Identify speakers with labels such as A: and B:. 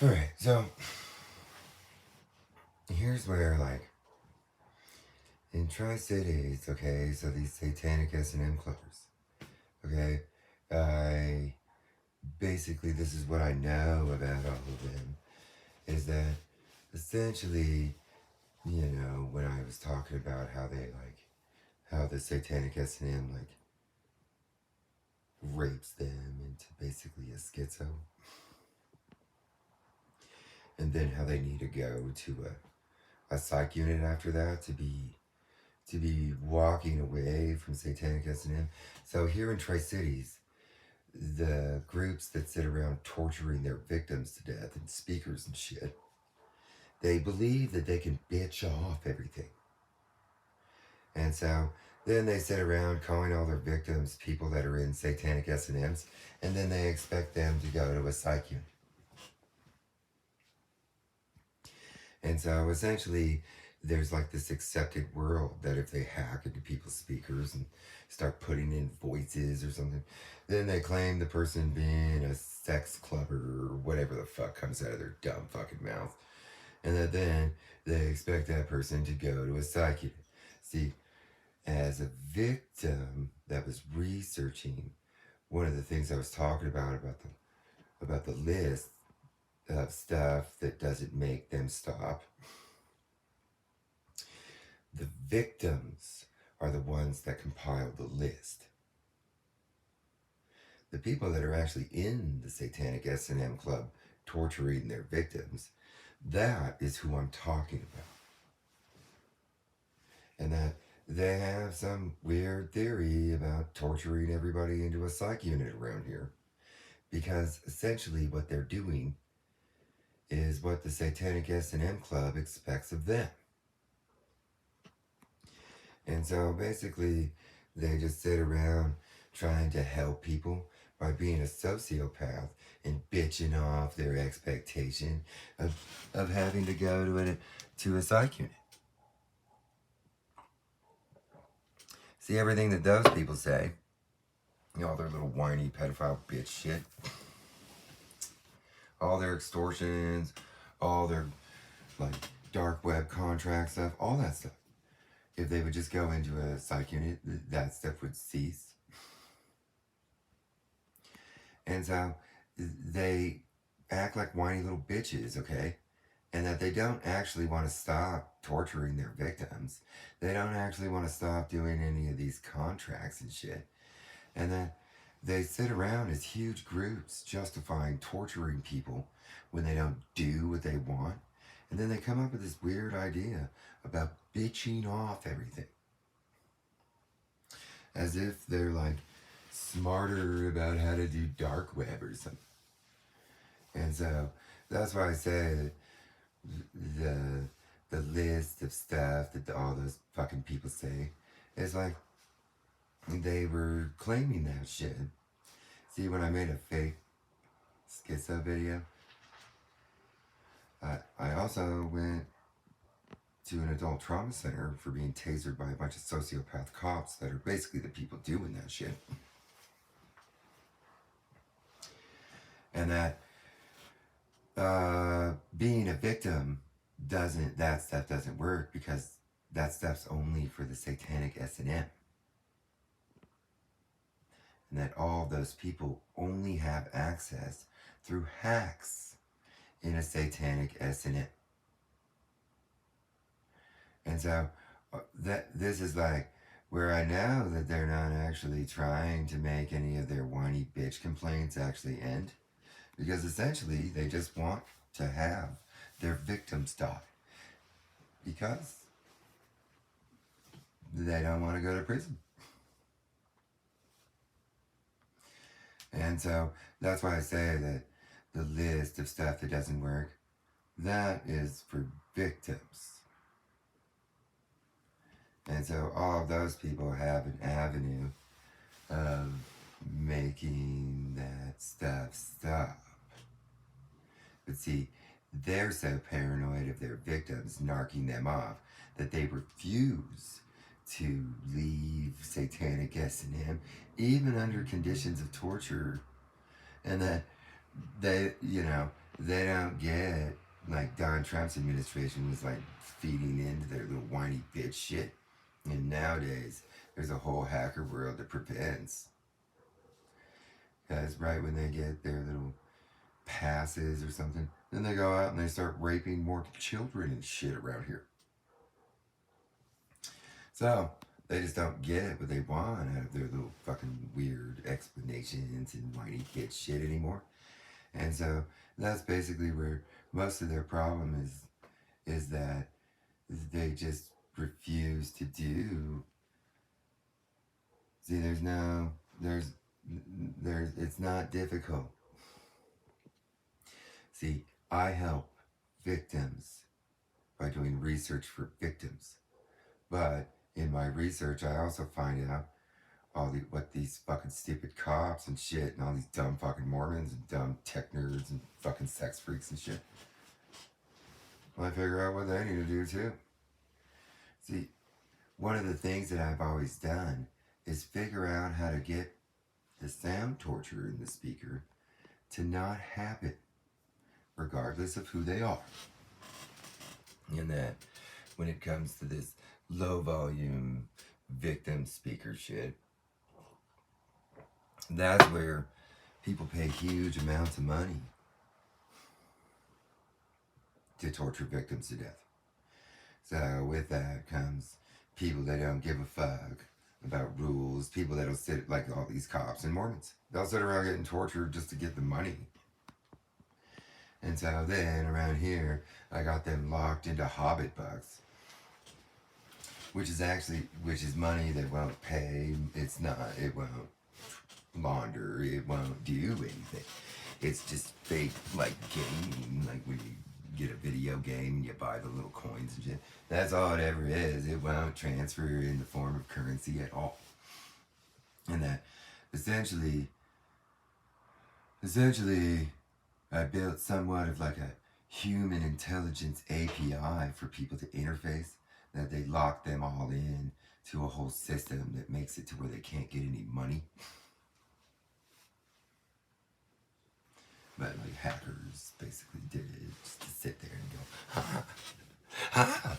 A: Alright, so here's where, like, in Tri-Cities, okay, so these satanic S&M clubbers, okay, I basically, this is what I know about all of them, is that essentially, when I was talking about how they, like, how the satanic S&M, like, rapes them into basically a schizo, and then how they need to go to a psych unit after that to be walking away from satanic S&M. So here in Tri-Cities, the groups that sit around torturing their victims to death and speakers and shit, they believe that they can bitch off everything. And so then they sit around calling all their victims people that are in satanic S&Ms, and then they expect them to go to a psych unit. And so essentially, there's like this accepted world that if they hack into people's speakers and start putting in voices or something, then they claim the person being a sex clubber or whatever the fuck comes out of their dumb fucking mouth. And that then they expect that person to go to a psych unit. See, as a victim that was researching one of the things I was talking about the list of stuff that doesn't make them stop, the victims are the ones that compile the list. The people that are actually in the satanic S&M club torturing their victims, that is who I'm talking about. And that they have some weird theory about torturing everybody into a psych unit around here. Because essentially what they're doing is what the satanic S&M club expects of them. And so basically, they just sit around trying to help people by being a sociopath and bitching off their expectation of having to go to a psych unit. See, everything that those people say, all their little whiny pedophile bitch shit, all their extortions, all their like dark web contract stuff, all that stuff. If they would just go into a psych unit, that stuff would cease. And so they act like whiny little bitches, okay? And that they don't actually want to stop torturing their victims. They don't actually want to stop doing any of these contracts and shit. And then they sit around as huge groups justifying torturing people when they don't do what they want. And then they come up with this weird idea about bitching off everything. As if they're like smarter about how to do dark web or something. And so that's why I say that the list of stuff that all those fucking people say is like they were claiming that shit. See, when I made a fake schizo video, I also went to an adult trauma center for being tasered by a bunch of sociopath cops that are basically the people doing that shit. And that being a victim that stuff doesn't work because that stuff's only for the satanic S&M. And that all those people only have access through hacks in a satanic S&M. And so this is like where I know that they're not actually trying to make any of their whiny bitch complaints actually end. Because essentially they just want to have their victims die. Because they don't want to go to prison. And so that's why I say that the list of stuff that doesn't work, that is for victims. And so all of those people have an avenue of making that stuff stop. But see, they're so paranoid of their victims narking them off that they refuse to leave satanic S&M even under conditions of torture, and that they They don't get, like Don Trump's administration was like feeding into their little whiny bitch shit. And nowadays, there's a whole hacker world that prevents. Because right when they get their little passes or something, then they go out and they start raping more children and shit around here. So they just don't get what they want out of their little fucking weird explanations and whiny bitch shit anymore. And so that's basically where most of their problem is that they just refuse to do. See, there's it's not difficult. See, I help victims by doing research for victims. But in my research, I also find out what these fucking stupid cops and shit and all these dumb fucking Mormons and dumb tech nerds and fucking sex freaks and shit. Well, I figure out what they need to do too. See, one of the things that I've always done is figure out how to get the sound torture in the speaker to not happen, regardless of who they are. And that when it comes to this low volume victim speaker shit, that's where people pay huge amounts of money to torture victims to death. So with that comes people that don't give a fuck about rules, people that'll sit like all these cops and Mormons. They'll sit around getting tortured just to get the money. And so then around here, I got them locked into Hobbit bucks, which is money that won't pay. It won't launder, it won't do anything. It's just fake, like gaming, like when you get a video game and you buy the little coins and shit. That's all it ever is. It won't transfer in the form of currency at all. And that essentially, I built somewhat of like a human intelligence API for people to interface, that they lock them all in to a whole system that makes it to where they can't get any money. But like hackers basically did it just to sit there and go, ha, ha.